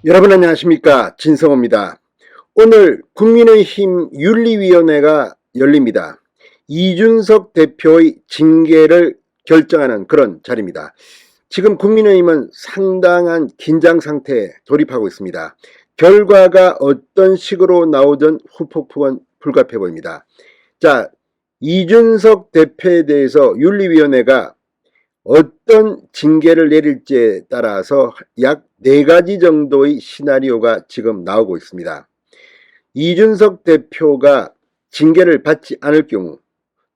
여러분 안녕하십니까, 진성호입니다. 오늘 국민의힘 윤리위원회가 열립니다. 이준석 대표의 징계를 결정하는 그런 자리입니다. 지금 국민의힘은 상당한 긴장 상태에 돌입하고 있습니다. 결과가 어떤 식으로 나오든 후폭풍은 불가피해 보입니다. 자, 이준석 대표에 대해서 윤리위원회가 어떤 징계를 내릴지에 따라서 약 4가지 정도의 시나리오가 지금 나오고 있습니다. 이준석 대표가 징계를 받지 않을 경우,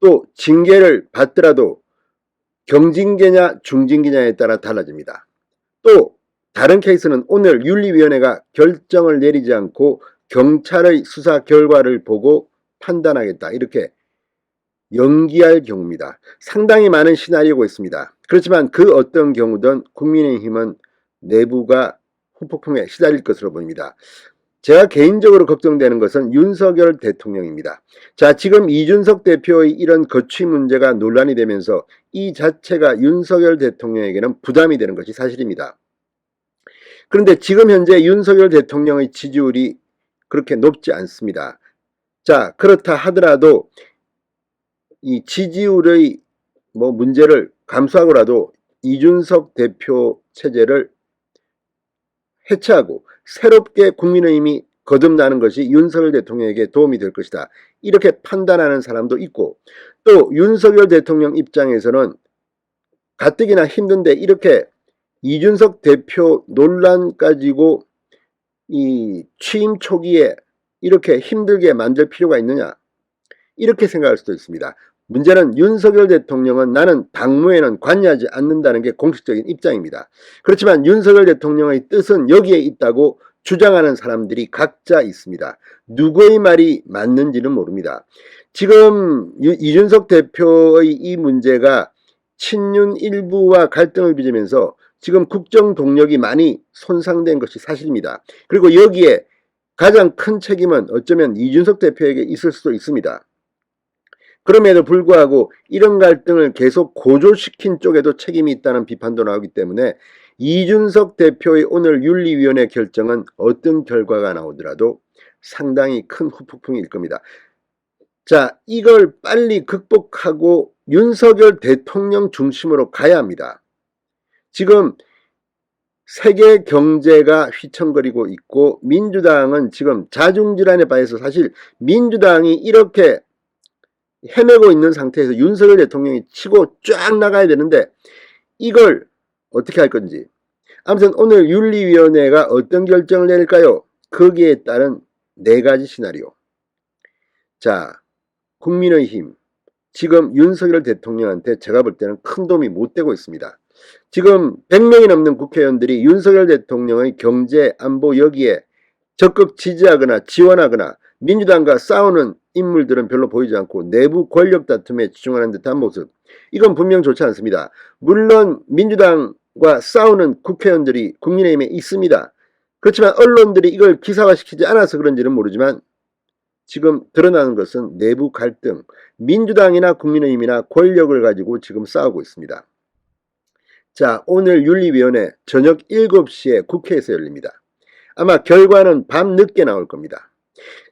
또 징계를 받더라도 경징계냐 중징계냐에 따라 달라집니다. 또 다른 케이스는 오늘 윤리위원회가 결정을 내리지 않고 경찰의 수사 결과를 보고 판단하겠다, 이렇게 연기할 경우입니다. 상당히 많은 시나리오가 있습니다. 그렇지만 그 어떤 경우든 국민의힘은 내부가 후폭풍에 시달릴 것으로 보입니다. 제가 개인적으로 걱정되는 것은 윤석열 대통령입니다. 자, 지금 이준석 대표의 이런 거취 문제가 논란이 되면서 이 자체가 윤석열 대통령에게는 부담이 되는 것이 사실입니다. 그런데 지금 현재 윤석열 대통령의 지지율이 그렇게 높지 않습니다. 자, 그렇다 하더라도 이 지지율의 문제를 감수하고라도 이준석 대표 체제를 해체하고 새롭게 국민의힘이 거듭나는 것이 윤석열 대통령에게 도움이 될 것이다, 이렇게 판단하는 사람도 있고, 또 윤석열 대통령 입장에서는 가뜩이나 힘든데 이렇게 이준석 대표 논란 가지고 이 취임 초기에 이렇게 힘들게 만들 필요가 있느냐, 이렇게 생각할 수도 있습니다. 문제는 윤석열 대통령은 나는 당무에는 관여하지 않는다는 게 공식적인 입장입니다. 그렇지만 윤석열 대통령의 뜻은 여기에 있다고 주장하는 사람들이 각자 있습니다. 누구의 말이 맞는지는 모릅니다. 지금 이준석 대표의 이 문제가 친윤 일부와 갈등을 빚으면서 지금 국정 동력이 많이 손상된 것이 사실입니다. 그리고 여기에 가장 큰 책임은 어쩌면 이준석 대표에게 있을 수도 있습니다. 그럼에도 불구하고 이런 갈등을 계속 고조시킨 쪽에도 책임이 있다는 비판도 나오기 때문에 이준석 대표의 오늘 윤리위원회 결정은 어떤 결과가 나오더라도 상당히 큰 후폭풍일 겁니다. 자, 이걸 빨리 극복하고 윤석열 대통령 중심으로 가야 합니다. 지금 세계 경제가 휘청거리고 있고 민주당은 지금 자중질환에 빠져서, 사실 민주당이 이렇게 헤매고 있는 상태에서 윤석열 대통령이 치고 쫙 나가야 되는데 이걸 어떻게 할 건지, 아무튼 오늘 윤리위원회가 어떤 결정을 내릴까요? 거기에 따른 4가지 시나리오. 자, 국민의힘 지금 윤석열 대통령한테 제가 볼 때는 큰 도움이 못 되고 있습니다. 지금 100명이 넘는 국회의원들이 윤석열 대통령의 경제 안보 여기에 적극 지지하거나 지원하거나 민주당과 싸우는 인물들은 별로 보이지 않고 내부 권력 다툼에 집중하는 듯한 모습, 이건 분명 좋지 않습니다. 물론 민주당과 싸우는 국회의원들이 국민의힘에 있습니다. 그렇지만 언론들이 이걸 기사화시키지 않아서 그런지는 모르지만 지금 드러나는 것은 내부 갈등, 민주당이나 국민의힘이나 권력을 가지고 지금 싸우고 있습니다. 자, 오늘 윤리위원회 저녁 7시에 국회에서 열립니다. 아마 결과는 밤 늦게 나올 겁니다.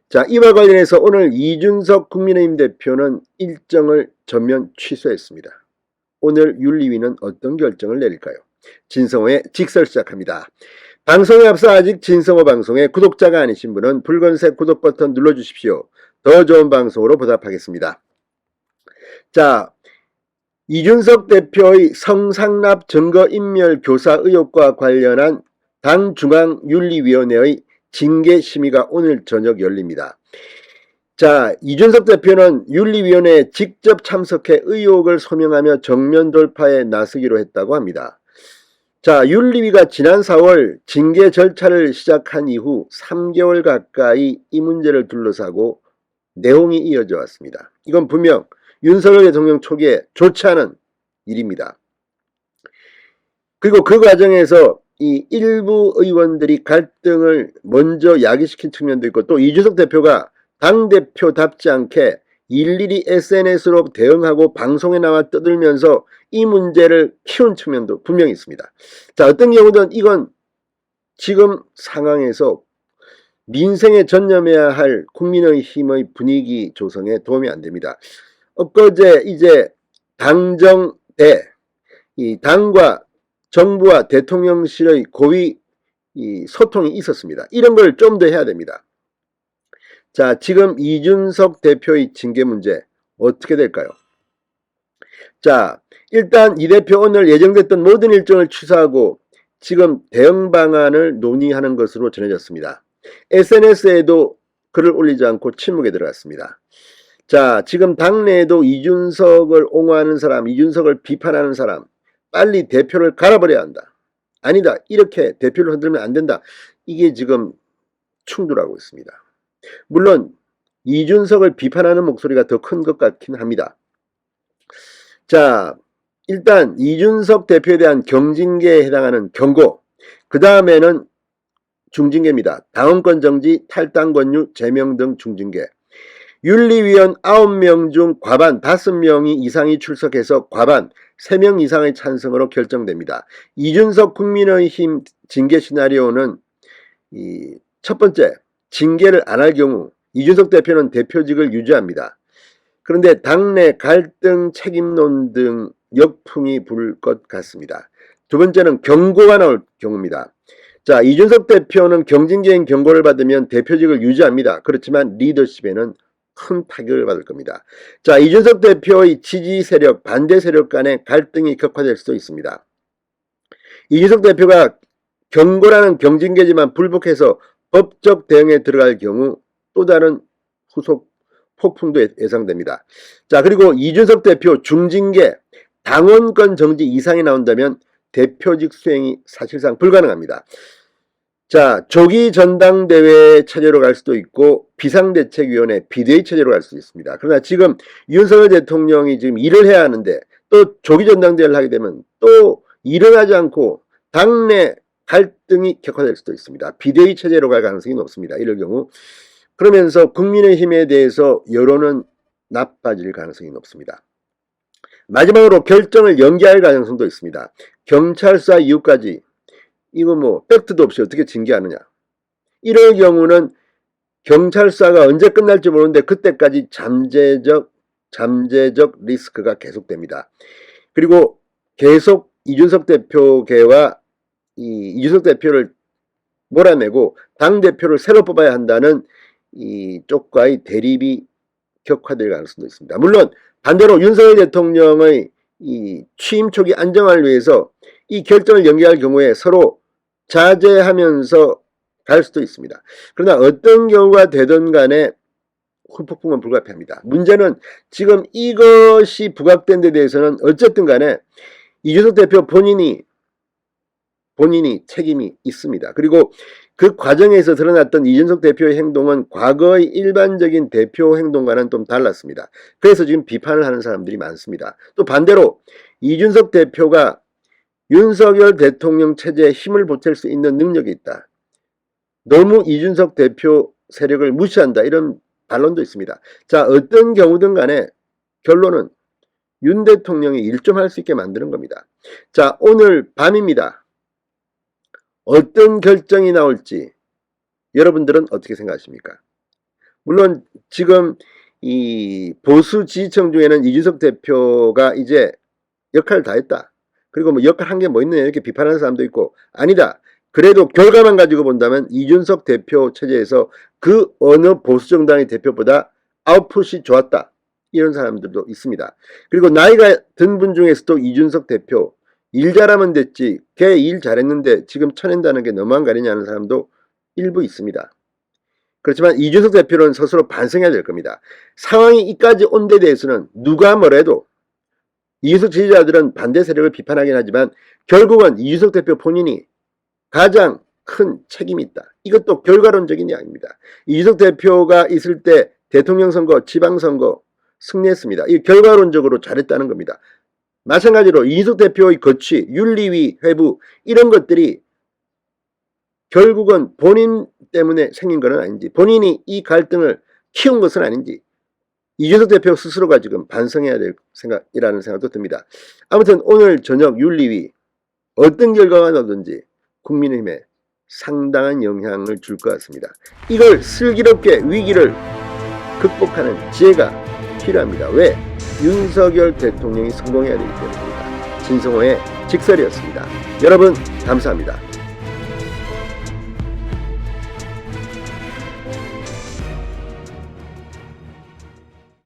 자, 이와 관련해서 오늘 이준석 국민의힘 대표는 일정을 전면 취소했습니다. 오늘 윤리위는 어떤 결정을 내릴까요? 진성호의 직설 시작합니다. 방송에 앞서 아직 진성호 방송의 구독자가 아니신 분은 붉은색 구독 버튼 눌러주십시오. 더 좋은 방송으로 보답하겠습니다. 자, 이준석 대표의 성상납 증거인멸 교사 의혹과 관련한 당중앙윤리위원회의 징계심의가 오늘 저녁 열립니다. 자, 이준석 대표는 윤리위원회에 직접 참석해 의혹을 소명하며 정면 돌파에 나서기로 했다고 합니다. 자, 윤리위가 지난 4월 징계 절차를 시작한 이후 3개월 가까이 이 문제를 둘러싸고 내홍이 이어져 왔습니다. 이건 분명 윤석열 대통령 초기에 좋지 않은 일입니다. 그리고 그 과정에서 이 일부 의원들이 갈등을 먼저 야기시킨 측면도 있고, 또 이준석 대표가 당대표답지 않게 일일이 SNS로 대응하고 방송에 나와 떠들면서 이 문제를 키운 측면도 분명히 있습니다. 자, 어떤 경우든 이건 지금 상황에서 민생에 전념해야 할 국민의힘의 분위기 조성에 도움이 안 됩니다. 엊그제 이제 당정대, 이 당과 정부와 대통령실의 고위 소통이 있었습니다. 이런 걸 좀 더 해야 됩니다. 자, 지금 이준석 대표의 징계 문제 어떻게 될까요? 자, 일단 이 대표 오늘 예정됐던 모든 일정을 취소하고 지금 대응 방안을 논의하는 것으로 전해졌습니다. SNS에도 글을 올리지 않고 침묵에 들어갔습니다. 자, 지금 당내에도 이준석을 옹호하는 사람, 이준석을 비판하는 사람, 빨리 대표를 갈아버려야 한다. 아니다. 이렇게 대표를 흔들면 안 된다. 이게 지금 충돌하고 있습니다. 물론 이준석을 비판하는 목소리가 더 큰 것 같긴 합니다. 자, 일단 이준석 대표에 대한 경징계에 해당하는 경고, 그 다음에는 중징계입니다. 당원권 정지, 탈당 권유, 제명 등 중징계. 윤리위원 9명 중 과반 5명이 이상이 출석해서 과반 3명 이상의 찬성으로 결정됩니다. 이준석 국민의힘 징계 시나리오는 첫 번째, 징계를 안 할 경우 이준석 대표는 대표직을 유지합니다. 그런데 당내 갈등 책임론 등 역풍이 불 것 같습니다. 두 번째는 경고가 나올 경우입니다. 자, 이준석 대표는 경징계인 경고를 받으면 대표직을 유지합니다. 그렇지만 리더십에는 큰 타격을 받을 겁니다. 자, 이준석 대표의 지지 세력, 반대 세력 간의 갈등이 격화될 수도 있습니다. 이준석 대표가 경고라는 경징계지만 불복해서 법적 대응에 들어갈 경우 또 다른 후속 폭풍도 예상됩니다. 자, 그리고 이준석 대표 중징계, 당원권 정지 이상이 나온다면 대표직 수행이 사실상 불가능합니다. 자, 조기 전당대회 체제로 갈 수도 있고 비상대책위원회 비대위 체제로 갈 수도 있습니다. 그러나 지금 윤석열 대통령이 지금 일을 해야 하는데 또 조기 전당대회를 하게 되면 또 일을 하지 않고 당내 갈등이 격화될 수도 있습니다. 비대위 체제로 갈 가능성이 높습니다. 이럴 경우. 그러면서 국민의힘에 대해서 여론은 나빠질 가능성이 높습니다. 마지막으로 결정을 연기할 가능성도 있습니다. 경찰 수사 이후까지 이거 뭐 팩트도 없이 어떻게 징계하느냐. 이럴 경우는 경찰 수사가 언제 끝날지 모르는데 그때까지 잠재적 리스크가 계속됩니다. 그리고 계속 이준석 대표계와 이준석 대표를 몰아내고 당대표를 새로 뽑아야 한다는 이 쪽과의 대립이 격화될 가능성도 있습니다. 물론 반대로 윤석열 대통령의 이 취임 초기 안정화를 위해서 이 결정을 연기할 경우에 서로 자제하면서 갈 수도 있습니다. 그러나 어떤 경우가 되든 간에 후폭풍은 불가피합니다. 문제는 지금 이것이 부각된 데 대해서는 어쨌든 간에 이준석 대표 본인이 책임이 있습니다. 그리고 그 과정에서 드러났던 이준석 대표의 행동은 과거의 일반적인 대표 행동과는 좀 달랐습니다. 그래서 지금 비판을 하는 사람들이 많습니다. 또 반대로 이준석 대표가 윤석열 대통령 체제에 힘을 보탤 수 있는 능력이 있다. 너무 이준석 대표 세력을 무시한다. 이런 반론도 있습니다. 자, 어떤 경우든 간에 결론은 윤 대통령이 일 좀 할 수 있게 만드는 겁니다. 자, 오늘 밤입니다. 어떤 결정이 나올지 여러분들은 어떻게 생각하십니까? 물론 지금 이 보수 지지층 중에는 이준석 대표가 이제 역할을 다 했다. 그리고 뭐 역할 한 게 뭐 있느냐 이렇게 비판하는 사람도 있고, 아니다. 그래도 결과만 가지고 본다면 이준석 대표 체제에서 그 어느 보수 정당의 대표보다 아웃풋이 좋았다. 이런 사람들도 있습니다. 그리고 나이가 든 분 중에서도 이준석 대표 일 잘하면 됐지, 걔 일 잘했는데 지금 쳐낸다는 게 너무한 거 아니냐는 사람도 일부 있습니다. 그렇지만 이준석 대표는 스스로 반성해야 될 겁니다. 상황이 이까지 온 데 대해서는 누가 뭐래도 이준석 지지자들은 반대 세력을 비판하긴 하지만 결국은 이준석 대표 본인이 가장 큰 책임이 있다. 이것도 결과론적인 이야기입니다. 이준석 대표가 있을 때 대통령 선거, 지방선거 승리했습니다. 이 결과론적으로 잘했다는 겁니다. 마찬가지로 이준석 대표의 거취, 윤리위 회부 이런 것들이 결국은 본인 때문에 생긴 것은 아닌지, 본인이 이 갈등을 키운 것은 아닌지 이준석 대표 스스로가 지금 반성해야 될 생각이라는 생각도 듭니다. 아무튼 오늘 저녁 윤리위 어떤 결과가 나든지 국민의힘에 상당한 영향을 줄 것 같습니다. 이걸 슬기롭게 위기를 극복하는 지혜가 필요합니다. 왜? 윤석열 대통령이 성공해야 되기 때문입니다. 진성호의 직설이었습니다. 여러분 감사합니다.